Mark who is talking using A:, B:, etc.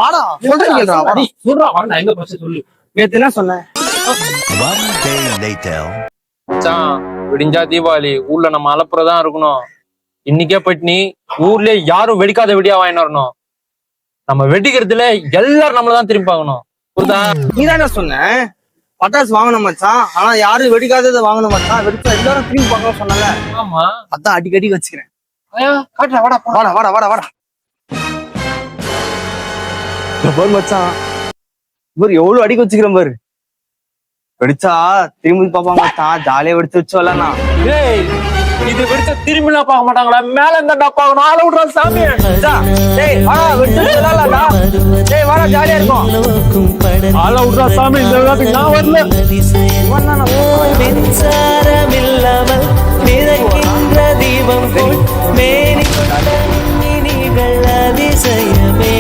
A: வாடா சொல்றேன் கேளுடா வாடா
B: சொல்றா வாடா எங்க பஸ் சொல்லு
A: நேத்து என்ன சொன்னேன்
C: மச்சான் விடிஞ்சா தீபாவளி ஊர்ல நம்ம அலப்புறதான் இருக்கணும். இன்னைக்கே போயிட்டு நீ ஊர்லயே யாரும் வெடிக்காத வெடியா வாங்கிட்டு வரணும். நம்ம வெடிக்கிறதுல எல்லாரும் நம்மளதான் திரும்பி பார்க்கணும். புரியுதா?
A: நீ தான் சொன்ன பட்டாசு வாங்கணும் மச்சான், ஆனா யாரும் வெடிக்காததை வாங்கணும் மச்சான், வெடிச்சா எல்லாரும் திரும்பி பார்க்கணும் சொன்னல.
C: ஆமா
A: அதான் அடிக்கடி வச்சுக்கிறேன்.
C: காட்டுறா வாடா
A: வாடா வாடா வாடா வாடா பாரு மச்சான், இவர் எவ்வளவு அடிக்க வச்சுக்கிறேன் பாரு. வெடிச்சா திரும்பி பாப்பாங்க மச்சான், ஜாலியா வெடிச்சு வச்சு வரலாம்.
C: ஏய் இது வெடிச்சா திரும்பிலாம் பார்க்க மாட்டாங்களா? மேல இருந்தா பார்க்கணும். ஆள விடுறா சாமி.
A: டேய் வாடா வெடிச்சு விளையாடலாம்டா. டேய் வாடா ஜாலியா இருக்கும்.
C: ஆள விடுறா சாமி. இந்த விளையாட்டுக்கு நான் வரல.
D: மின்சாரமில்லாமல் மிதக்கின்ற தீபம் போல் மேனி அதிசயமே.